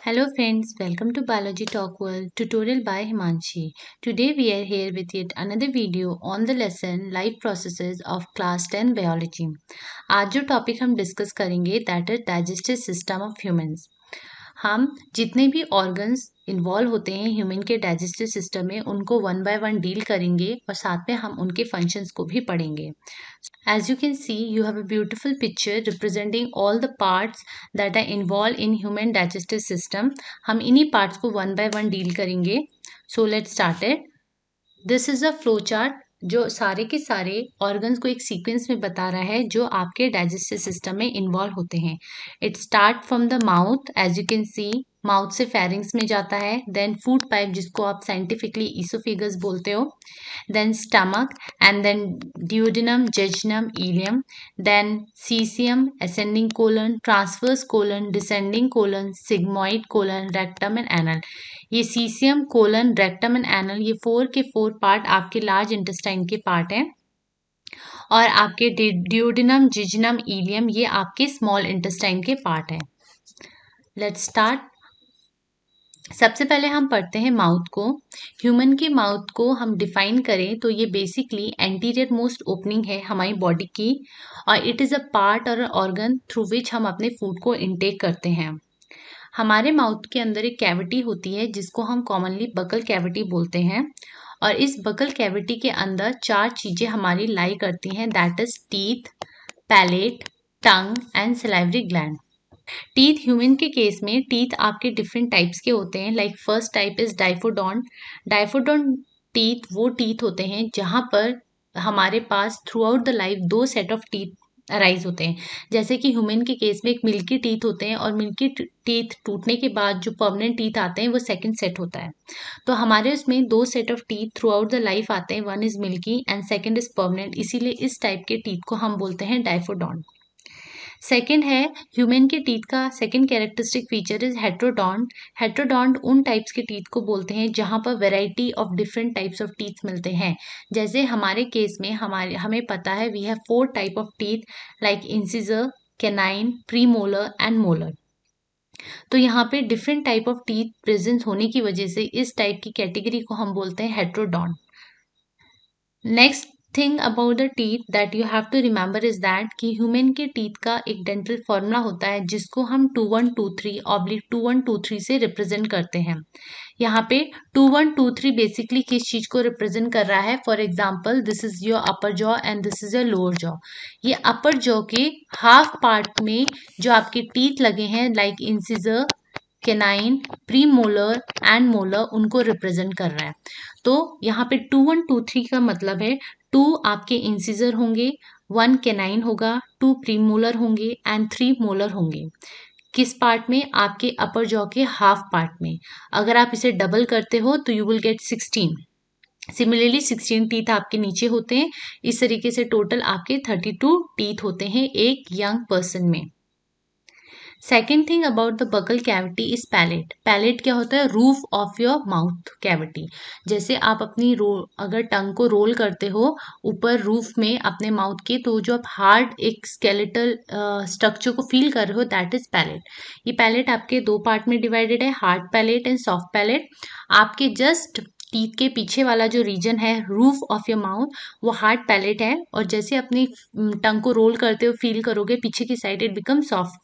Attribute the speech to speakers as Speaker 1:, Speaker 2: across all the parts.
Speaker 1: Hello friends, welcome to Biology Talk World tutorial by Himanshi. Today we are here with yet another video on the lesson Life Processes of Class 10 Biology. आज जो topic हम discuss करेंगे that is digestive system of humans. हम जितने भी organs involve होते हैं human के डाइजेस्टिव सिस्टम में उनको वन बाय वन डील करेंगे और साथ में हम उनके फंक्शंस को भी पढ़ेंगे। As you can see, you have a beautiful picture representing all the parts that are involved in human digestive system. हम इन्हीं parts को one by one deal करेंगे. So let's start it. This is a flow chart जो सारे के सारे organs को एक सीक्वेंस में बता रहा है जो आपके डाइजेस्टिव सिस्टम में इन्वॉल्व होते हैं. It start from the mouth, as you can see mouth से फेरिंग्स में जाता है, देन फूड पाइप जिसको आप साइंटिफिकली ईसोफेगस बोलते हो, then stomach, and then duodenum, jejunum, ileum, then cesium, ascending colon, transverse colon, descending colon, sigmoid colon, rectum and anal. ये caesium colon rectum and anal ये 4 के 4 पार्ट आपके large intestine के part हैं और आपके ड्यूडेनम, जिजनम, इलियम ये आपके स्मॉल इंटेस्टाइन के पार्ट हैं. Let's start. सबसे पहले हम पढ़ते हैं माउथ को. ह्यूमन के माउथ को हम डिफाइन करें तो ये बेसिकली एंटीरियर मोस्ट ओपनिंग है हमारी बॉडी की और इट इज़ अ पार्ट और ऑर्गन थ्रू विच हम अपने फूड को इनटेक करते हैं. हमारे माउथ के अंदर एक कैविटी होती है जिसको हम कॉमनली बकल कैविटी बोलते हैं और इस बकल कैविटी के अंदर 4 चीज़ें हमारी लाई करती हैं, that is teeth, palate, tongue and salivary gland. Teeth human के केस में टीथ आपके डिफरेंट टाइप्स के होते हैं. Like first type is diphyodont. Diphyodont teeth वो टीथ होते हैं जहाँ पर हमारे पास throughout the life 2 set of teeth arise होते हैं. जैसे कि ह्यूमन के केस में एक मिल्की टीथ होते हैं और मिल्की टीथ टूटने के बाद जो परमानेंट टीथ आते हैं वो सेकंड सेट होता है. तो हमारे उसमें 2 set of teeth through out the life आते हैं, one is milky and second is permanent. इसीलिए इस टाइप के टीथ को हम बोलते हैं डाइफोडोंट. सेकेंड है ह्यूमन के टीथ का second characteristic feature is heterodont. Heterodont उन टाइप्स के टीथ को बोलते हैं जहाँ पर variety of different types of teeth मिलते हैं. जैसे हमारे केस में हमें पता है we have 4 type of teeth like incisor, canine, premolar and molar. तो यहाँ पे different type of teeth presence होने की वजह से इस टाइप की कैटेगरी को हम बोलते हैं heterodont. Next thing about the teeth that you have to remember is that कि ह्यूमन के टीथ का एक डेंटल फॉर्मूला होता है जिसको हम 2123/2123 से रिप्रेजेंट करते हैं. यहाँ पे 2123 बेसिकली किस चीज को रिप्रेजेंट कर रहा है. For example this is your upper jaw and this is your lower jaw. ये अपर जॉ के हाफ पार्ट में जो आपके टीथ लगे हैं like incisor, canine, premolar and molar उनको रिप्रेजेंट कर रहा है. तो यहाँ पे 2123 का मतलब है 2 आपके इंसिजर होंगे, 1 कैनाइन होगा, 2 प्रीमोलर होंगे एंड 3 मोलर होंगे. किस पार्ट में? आपके अपर जॉ के हाफ पार्ट में. अगर आप इसे डबल करते हो तो you will get 16. Similarly 16 teeth आपके नीचे होते हैं. इस तरीके से टोटल आपके 32 टीथ होते हैं एक यंग पर्सन में. Second thing about the buccal cavity is palate. Palate क्या होता है? Roof of your mouth cavity. जैसे आप अपनी अगर टंग को रोल करते हो ऊपर रूफ में अपने माउथ के, तो जो आप हार्ड एक स्केलेटल स्ट्रक्चर को फील कर रहे हो दैट इज पैलेट. ये पैलेट आपके 2 पार्ट में डिवाइडेड है, hard palate and soft palate. आपके जस्ट टीथ के पीछे वाला जो रीजन है रूफ ऑफ योर माउथ वो हार्ड पैलेट है और जैसे अपनी टंग को रोल करते हो फील करोगे पीछे की side it become soft.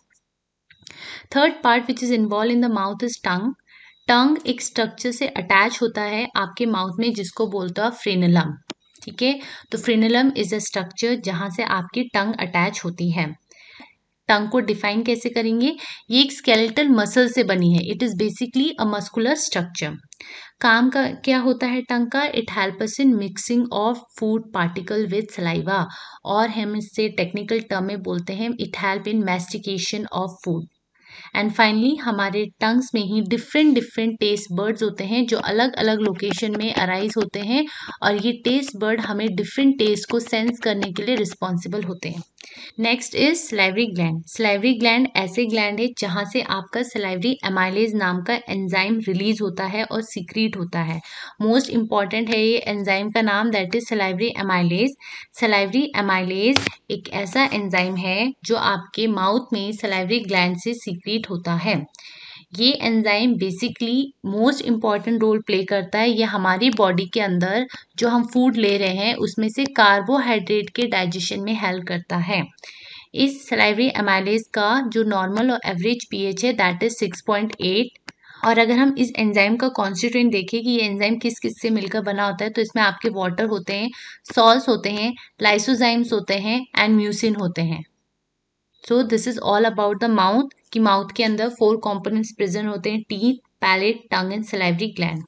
Speaker 1: Third part which is involve in the mouth is tongue. Tongue एक स्ट्रक्चर से अटैच होता है आपके माउथ में जिसको बोलते हो फ्रेनुलम. ठीक है, तो फ्रेनुलम इज अ स्ट्रक्चर जहां से आपकी टंग अटैच होती है. टंग को डिफाइन कैसे करेंगे? ये एक स्केलेटल मसल से बनी है. It is basically a muscular structure. काम का क्या होता है टंग का? It help us in mixing of food particle with saliva, और हम इससे टेक्निकल टर्म में बोलते हैं it help in mastication of food. And finally हमारे टंग्स में ही डिफरेंट डिफरेंट टेस्ट बर्ड्स होते हैं जो अलग अलग लोकेशन में अराइज होते हैं और ये टेस्ट बर्ड हमें डिफरेंट टेस्ट को सेंस करने के लिए रिस्पॉन्सिबल होते हैं. Next is salivary gland. Salivary gland ऐसे ग्लैंड है जहाँ से आपका सलाइवरी एमाइलेज नाम का एंजाइम रिलीज होता है और सीक्रेट होता है. मोस्ट इंपॉर्टेंट है ये एंजाइम का नाम that is salivary amylase. Salivary amylase एक ऐसा एंजाइम है जो आपके माउथ में सलाइवरी ग्लैंड से सीक्रेट होता है. ये enzyme basically most important role play करता है। ये हमारी बॉडी के अंदर जो हम फूड ले रहे हैं उसमें से कार्बोहाइड्रेट के डाइजेशन में हेल्प करता है। इस सलाइवरी एमाइलेज का जो नॉर्मल और एवरेज पीएच है दैट इज 6.8। और अगर हम इस एंजाइम का कॉन्स्टिट्यूएंट देखें कि ये एंजाइम किस किस से मिलकर बना होता है, तो इसमें आपके वाटर होते हैं, सॉल्ट्स होते हैं, लाइसोजाइम्स होते हैं एंड म्यूसिन होते हैं। So this is all about the mouth कि माउथ के अंदर 4 कंपोनेंट्स प्रेजेंट होते हैं, teeth, palate, tongue and salivary gland.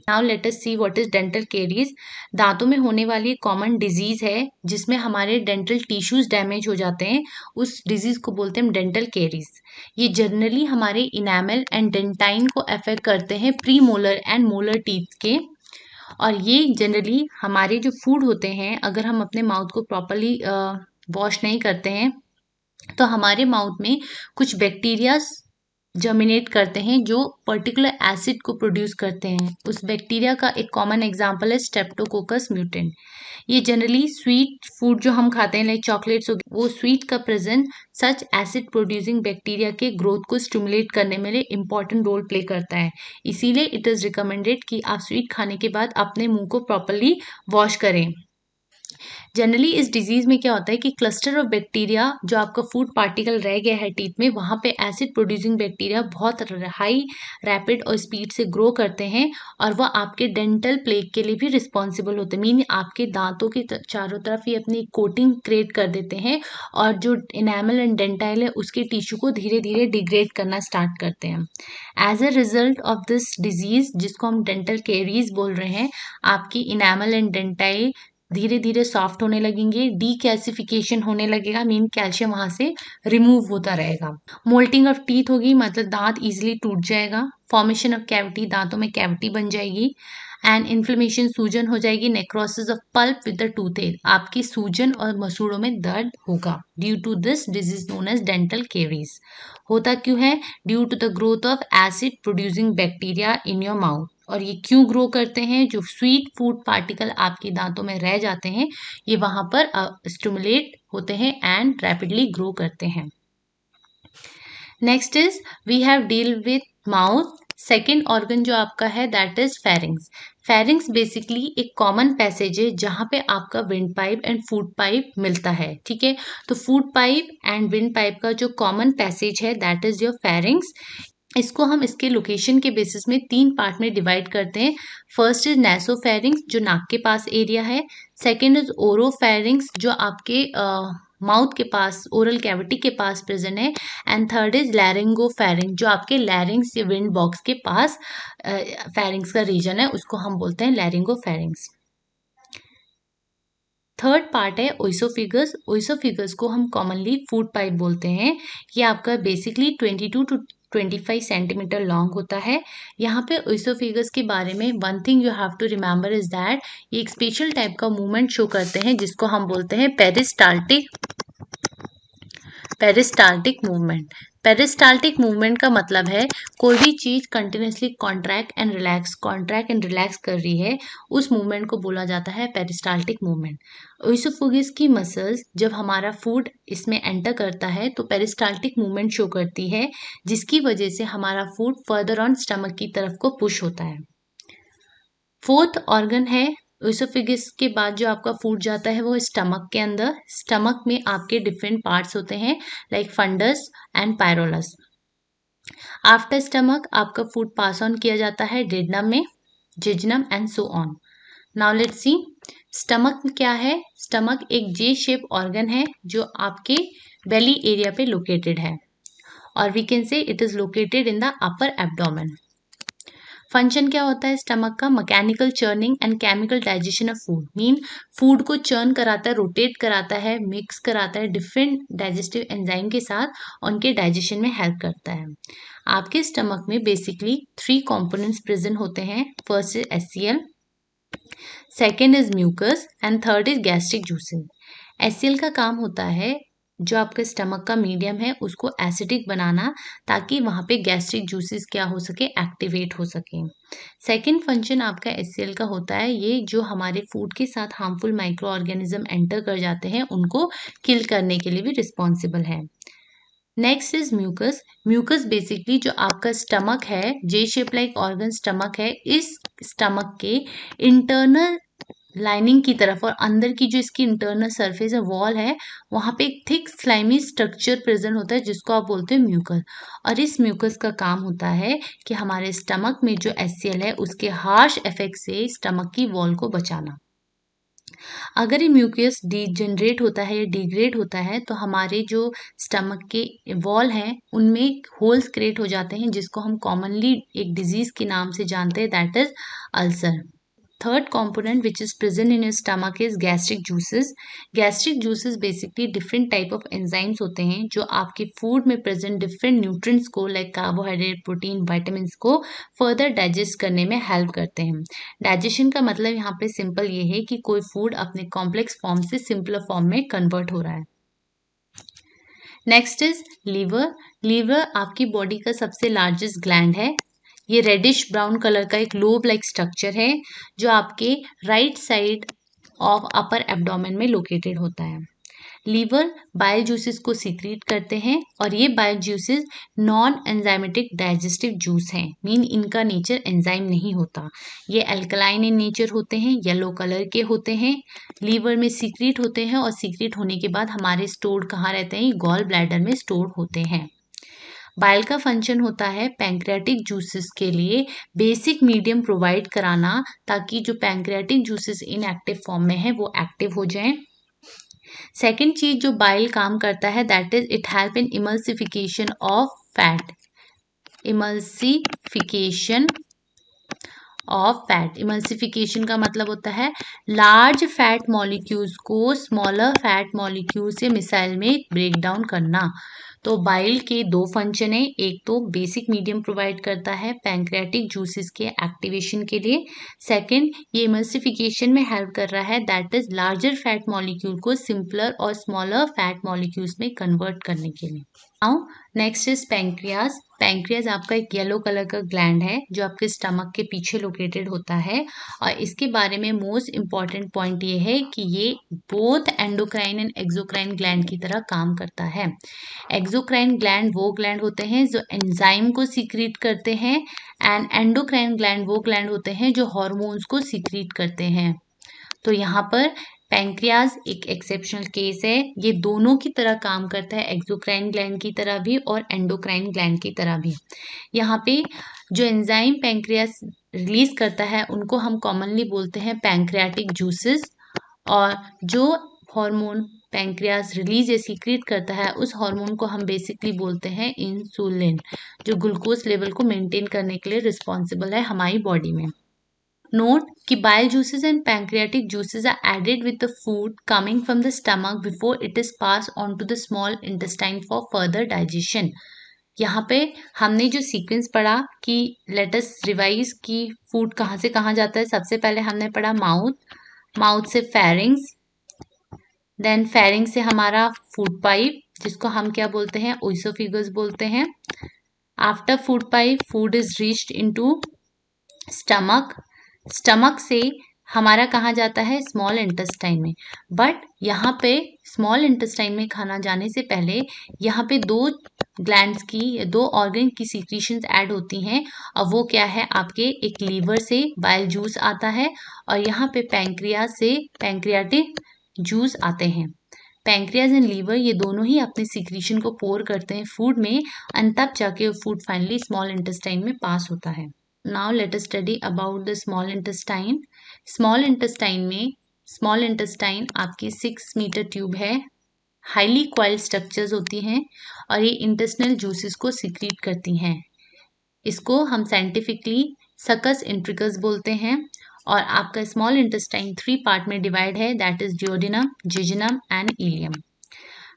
Speaker 1: Now let us see what is dental caries. दांतों में होने वाली कॉमन डिजीज है जिसमें हमारे डेंटल टिश्यूज डैमेज हो जाते हैं, उस डिजीज को बोलते हैं हम डेंटल कैरीज। ये जनरली हमारे इनेमल एंड डेंटाइन को अफेक्ट करते हैं, pre molar and molar teeth के। और ये जनरली हमारे जो फूड होते हैं, अगर हम अपने माउथ को प्रॉपरली वॉश नहीं करते हैं तो हमारे माउथ में कुछ बैक्टीरिया जर्मिनेट करते हैं जो पर्टिकुलर एसिड को प्रोड्यूस करते हैं। उस बैक्टीरिया का एक कॉमन एग्जांपल है स्ट्रेप्टोकोकस म्यूटेंट। ये जनरली स्वीट फूड जो हम खाते हैं लाइक चॉकलेट्स, वो स्वीट का प्रेजेंट सच एसिड प्रोड्यूसिंग बैक्टीरिया के ग्रोथ को स्टिमुलेट करने में इंपॉर्टेंट रोल प्ले करता है। इसीलिए इट इज़ रिकमेंडेड कि आप स्वीट खाने के बाद अपने मुंह को प्रॉपरली वॉश करें। जनरली इस डिजीज में क्या होता है कि क्लस्टर ऑफ बैक्टीरिया जो आपका फूड पार्टिकल रह गया है टीथ में, वहाँ पे एसिड प्रोड्यूसिंग बैक्टीरिया बहुत हाई रैपिड और स्पीड से ग्रो करते हैं और वह आपके डेंटल प्लेग के लिए भी रिस्पॉन्सिबल होते हैं। मीन आपके दांतों के चारों तरफ ये अपनी कोटिंग क्रिएट कर देते हैं और जो इनेमल एंड डेंटाइल है उसके टिश्यू को धीरे धीरे डिग्रेड करना स्टार्ट करते हैं। As a result of this disease जिसको हम डेंटल कैरीज बोल रहे हैं, आपकी इनेमल एंड डेंटाइल धीरे धीरे सॉफ्ट होने लगेंगे, डीकैल्सिफिकेशन होने लगेगा, मीन कैल्शियम वहां से रिमूव होता रहेगा। मोल्टिंग ऑफ टीथ होगी, मतलब दांत इजिली टूट जाएगा। फॉर्मेशन ऑफ कैविटी, दांतों में कैविटी बन जाएगी। एंड इन्फ्लेमेशन, सूजन हो जाएगी। Necrosis of pulp with the tooth, आपकी सूजन और मसूड़ों में दर्द होगा। Due to this disease known as dental caries. होता क्यों है? Due to the growth of acid producing bacteria in your mouth. और ये क्यों ग्रो करते हैं? जो स्वीट फूड पार्टिकल आपके दांतों में रह जाते हैं, ये वहां पर स्टिमुलेट होते हैं एंड रैपिडली ग्रो करते हैं। Next is we have deal with mouth. Second organ जो आपका है that is pharynx. Pharynx basically एक कॉमन पैसेज है जहाँ पे आपका wind pipe and food pipe मिलता है, ठीक है। तो food pipe and wind pipe का जो कॉमन पैसेज है दैट इज योर फेरिंग्स। इसको हम इसके लोकेशन के बेसिस में 3 पार्ट में डिवाइड करते हैं। फर्स्ट इज नेसोफेरिंग्स जो नाक के पास एरिया है। सेकेंड इज ओरोफेरिंग्स जो आपके माउथ के पास, ओरल कैविटी के पास प्रेजेंट है। एंड थर्ड इज लैरिंगोफेरिंग जो आपके लैरिंग्स या विंड बॉक्स के पास फेरिंग्स का रीजन है, उसको हम बोलते हैं लैरिंगोफेरिंग्स। थर्ड पार्ट है ओइसोफिगस। ओइसोफिगस को हम कॉमनली फूड पाइप बोलते हैं। ये आपका बेसिकली 22 टू 25 सेंटीमीटर लॉन्ग होता है। यहाँ पे ओइसोफिगस के बारे में one thing you have to remember is that ये एक स्पेशल टाइप का मूवमेंट शो करते हैं जिसको हम बोलते हैं पेरिस्टाल्टिक मूवमेंट। पेरिस्टाल्टिक मूवमेंट का मतलब है कोई भी चीज कंटिन्यूसली कॉन्ट्रैक्ट एंड रिलैक्स कर रही है, उस मूवमेंट को बोला जाता है पेरिस्टाल्टिक मूवमेंट। ओइसोफेगस की मसल्स जब हमारा फूड इसमें एंटर करता है तो पेरिस्टाल्टिक मूवमेंट शो करती है, जिसकी वजह से हमारा फूड फर्दर ऑन स्टमक की तरफ को पुश होता है। फोर्थ ऑर्गन है ओइसोफेगस के बाद जो आपका फूड जाता है वो स्टमक के अंदर। स्टमक में आपके डिफरेंट पार्ट्स होते हैं like fundus and pylorus. After stomach आपका फूड पास ऑन किया जाता है डेडनम में, jejunum and so on. Now let's see stomach क्या है। स्टमक एक जे शेप ऑर्गन है जो आपके बेली एरिया पे लोकेटेड है और we can say it is located in the upper abdomen. Function क्या होता है स्टमक का? Mechanical churning and chemical digestion of food. Mean food को चर्न कराता है, रोटेट कराता है, मिक्स कराता है डिफरेंट डाइजेस्टिव एंजाइम के साथ, उनके डाइजेशन में हेल्प करता है। आपके स्टमक में बेसिकली 3 कंपोनेंट्स प्रेजेंट होते हैं। First is HCl, second is mucus and third is gastric juices. HCl का काम होता है जो आपके स्टमक का मीडियम है उसको एसिडिक बनाना, ताकि वहाँ पे गैस्ट्रिक जूसेस क्या हो सके, एक्टिवेट हो सके। सेकेंड फंक्शन आपका एचसीएल का होता है, ये जो हमारे फूड के साथ हार्मफुल माइक्रो ऑर्गेनिज्म एंटर कर जाते हैं उनको किल करने के लिए भी रिस्पॉन्सिबल है। Next is mucus. Mucus basically जो आपका स्टमक है, J shape like organ stomach है, इस स्टमक के इंटरनल लाइनिंग की तरफ और अंदर की जो इसकी इंटरनल सरफेस है, वॉल है, वहां पे एक थिक स्लाइमी स्ट्रक्चर प्रेजेंट होता है जिसको आप बोलते हैं म्यूकस। और इस म्यूकस का काम होता है कि हमारे स्टमक में जो एचसीएल है उसके हार्श इफेक्ट से स्टमक की वॉल को बचाना। अगर ये म्यूकस डिजनरेट होता है या डिग्रेड होता है तो हमारे जो स्टमक के वॉल हैं उनमें होल्स क्रिएट हो जाते हैं, जिसको हम कॉमनली एक डिजीज के नाम से जानते हैं, that is ulcer. Third component which is present in your stomach is gastric juices. Gastric juices basically different type of enzymes होते हैं जो आपके फूड में present different nutrients को like carbohydrate, protein, vitamins को further digest करने में help करते हैं। Digestion का मतलब यहाँ पे simple ये है कि कोई फूड अपने complex form से simpler form में convert हो रहा है। Next is liver. लीवर आपकी बॉडी का सबसे लार्जेस्ट ग्लैंड है। ये रेडिश ब्राउन कलर का एक लोब लाइक स्ट्रक्चर है जो आपके right side of upper abdomen में लोकेटेड होता है। लीवर बाइल जूसेस को सीक्रेट करते हैं और ये bile juices non enzymatic digestive juice हैं, मीन इनका नेचर एंजाइम नहीं होता। ये अल्कलाइन इन नेचर होते हैं, येलो कलर के होते हैं, लीवर में सीक्रेट होते हैं और सीक्रेट होने के बाद हमारे स्टोर्ड कहाँ रहते हैं, गॉल ब्लैडर में स्टोर होते हैं। बाइल का फंक्शन होता है पैंक्रियाटिक जूसेस के लिए बेसिक मीडियम प्रोवाइड कराना, ताकि जो पैंक्रियाटिक जूसेस इनएक्टिव फॉर्म में है वो एक्टिव हो जाएं। सेकेंड चीज जो बाइल काम करता है that is it help in emulsification of fat. Emulsification of fat, emulsification का मतलब होता है लार्ज फैट मॉलिक्यूल्स को स्मॉलर फैट मॉलिक्यूल से मिसाइल में ब्रेक डाउन करना। तो बाइल के दो फंक्शन है, एक तो बेसिक मीडियम प्रोवाइड करता है पैंक्रियाटिक जूसेस के एक्टिवेशन के लिए, सेकंड ये इमल्सिफिकेशन में हेल्प कर रहा है that is larger fat molecule को सिंपलर और स्मॉलर फैट मॉलिक्यूल्स में कन्वर्ट करने के लिए। Now next is pancreas. Pancreas आपका एक येलो कलर का ग्लैंड है जो आपके स्टमक के पीछे लोकेटेड होता है और इसके बारे में मोस्ट इम्पॉर्टेंट पॉइंट ये है कि ये both endocrine and exocrine gland की तरह काम करता है। एक्सोक्राइन ग्लैंड वो ग्लैंड होते हैं जो एंजाइम को सीक्रेट करते हैं एंड एंडोक्राइन ग्लैंड वो ग्लैंड होते हैं जो हॉर्मोन्स को सीक्रेट करते हैं। तो यहाँ पर पैंक्रियाज एक एक्सेप्शनल केस है, ये दोनों की तरह काम करता है, एक्सोक्राइन ग्लैंड की तरह भी और एंडोक्राइन ग्लैंड की तरह भी। यहाँ पे जो एंजाइम पैंक्रियाज रिलीज करता है उनको हम कॉमनली बोलते हैं पैंक्रियाटिक जूसेस, और जो हार्मोन पैंक्रियाज रिलीज या सीक्रेट करता है उस हार्मोन को हम बेसिकली बोलते हैं इंसुलिन, जो ग्लूकोज लेवल को मेंटेन करने के लिए रिस्पॉन्सिबल है हमारी बॉडी में। Note कि bile juices and pancreatic juices are added with the food coming from the stomach before it is passed on to the small intestine for further digestion। यहाँ पे हमने जो सीक्वेंस पढ़ा कि लेट अस रिवाइज कि food कहाँ से कहाँ जाता है। सबसे पहले हमने पढ़ा माउथ, माउथ से फेरिंग्स, देन फेरिंग्स से हमारा फूड पाइप जिसको हम क्या बोलते हैं, ओइसोफिगस बोलते हैं। After food pipe food is reached into stomach, stomach से हमारा कहाँ जाता है, स्मॉल इंटेस्टाइन में। बट यहाँ पे स्मॉल इंटेस्टाइन में खाना जाने से पहले यहाँ पे दो ग्लैंड्स की या दो ऑर्गन की सीक्रेशंस ऐड होती हैं, और वो क्या है, आपके एक लीवर से बाइल जूस आता है और यहाँ पे पैंक्रियाज से पैंक्रियाटिक जूस आते हैं। पैंक्रियाज एंड लीवर ये दोनों ही अपने सीक्रेशन को पोर करते हैं फूड में एंड तब जाके फूड फाइनली स्मॉल इंटेस्टाइन में पास होता है। Now let us study about the small intestine. Small intestine में small intestine आपकी 6 मीटर ट्यूब है, हाईली क्वाइल्ड स्ट्रक्चर्स होती हैं और ये इंटेस्टिनल जूसेस को सीक्रेट करती हैं। इसको हम साइंटिफिकली सकस इंट्रिकस बोलते हैं। और आपका स्मॉल इंटेस्टाइन 3 पार्ट में डिवाइड है, दैट इज डियोडिनम, जिजिनम एंड इलियम।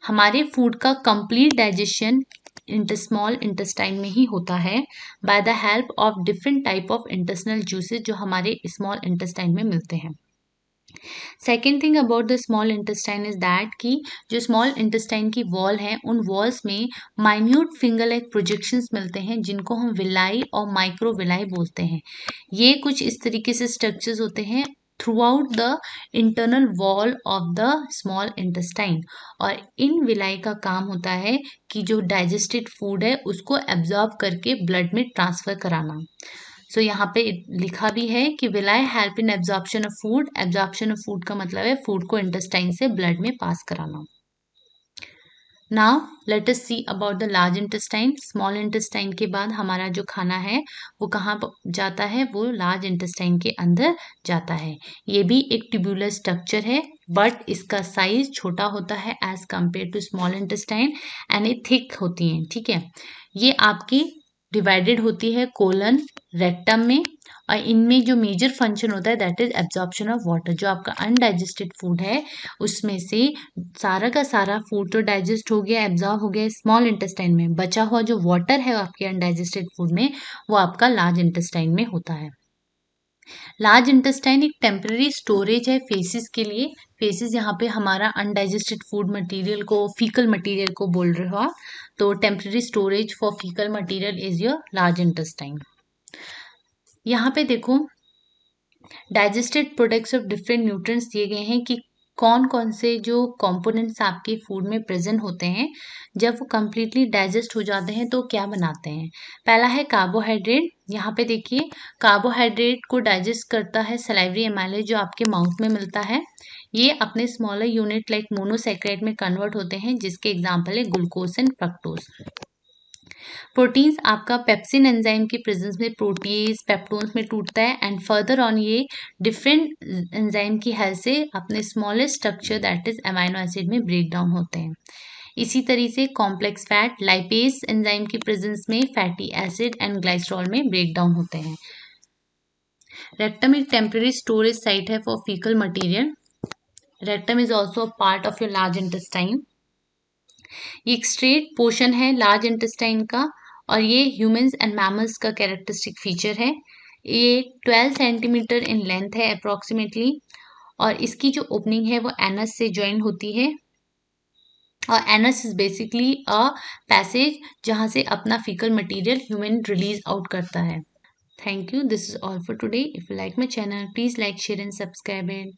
Speaker 1: हमारे फूड का कंप्लीट डाइजेशन स्मॉल इंटेस्टाइन में ही होता है by the help of different type of intestinal juices जो हमारे स्मॉल इंटेस्टाइन में मिलते हैं। Second thing about the small intestine is that कि जो स्मॉल इंटेस्टाइन की वॉल है उन वॉल्स में माइन्यूट फिंगर लाइक प्रोजेक्शंस मिलते हैं जिनको हम विलाई और माइक्रोविलाई बोलते हैं। ये कुछ इस तरीके से स्ट्रक्चर्स होते हैं through out the internal wall of the small intestine. और इन विलाई का काम होता है कि जो डाइजेस्टेड फूड है उसको एब्जॉर्ब करके ब्लड में ट्रांसफर कराना। सो यहाँ पे लिखा भी है कि villi help in absorption of food. Absorption of food का मतलब है फूड को इंटेस्टाइन से ब्लड में पास कराना। Now let us see about the large intestine. Small intestine के बाद हमारा जो खाना है वो कहाँ जाता है, वो लार्ज इंटेस्टाइन के अंदर जाता है। ये भी एक ट्यूबुलर स्ट्रक्चर है बट इसका साइज छोटा होता है as compare to small intestine and ये थिक होती हैं। ठीक है, ये आपकी डिवाइडेड होती है कोलन रेक्टम में, और इनमें जो मेजर फंक्शन होता है that is absorption of water. जो आपका अनडाइजेस्टेड फूड है उसमें से सारा का सारा फूड तो डाइजेस्ट हो गया, एब्जॉर्ब हो गया स्मॉल इंटेस्टाइन में, बचा हुआ जो वाटर है आपके अनडाइजेस्टेड फूड में वो आपका लार्ज इंटेस्टाइन में होता है। लार्ज इंटेस्टाइन एक टेम्पररी स्टोरेज है फेसिस के लिए। फेसिस यहाँ पे हमारा अनडाइजेस्टेड फूड मटेरियल को, फीकल मटेरियल को बोल रहे हो आप, तो temporary storage for faecal material is your large intestine. यहाँ पे देखो digested products of different nutrients दिए गए हैं कि कौन कौन से जो कंपोनेंट्स आपके फूड में प्रेजेंट होते हैं जब वो कम्प्लीटली डाइजेस्ट हो जाते हैं तो क्या बनाते हैं। पहला है कार्बोहाइड्रेट। यहाँ पे देखिए कार्बोहाइड्रेट को डाइजेस्ट करता है सलाइवरी एमाइलेज जो आपके माउथ में मिलता है। ये अपने स्मॉलर यूनिट लाइक मोनोसैकेराइड में कन्वर्ट होते हैं जिसके एग्जाम्पल है ग्लूकोज एंड फ्रक्टोज। प्रोटीन्स आपका पेप्सिन एंजाइम की प्रेजेंस में प्रोटीज पेप्टोन्स में टूटता है एंड फर्दर ऑन ये डिफरेंट एंजाइम की हेल्प से अपने smallest structure that is amino acid में ब्रेक डाउन होते हैं। इसी तरीके से कॉम्प्लेक्स फैट लाइपेज एंजाइम की प्रेजेंस में फैटी एसिड एंड ग्लाइसरॉल में ब्रेक डाउन होते हैं। रेक्टम एक टेम्पररी स्टोरेज साइट है for faecal material. Rectum is also a part of your large intestine. ये एक स्ट्रेट पोर्शन है लार्ज इंटेस्टाइन का और ये ह्यूमंस एंड मैमल्स का कैरेक्टरिस्टिक फीचर है। ये 12 सेंटीमीटर इन लेंथ है अप्रोक्सीमेटली, और इसकी जो ओपनिंग है वो एनस से ज्वाइन होती है। और anus is basically a passage जहाँ से अपना faecal material human release out करता है। Thank you, this is all for today. If you like my channel please like share and subscribe it.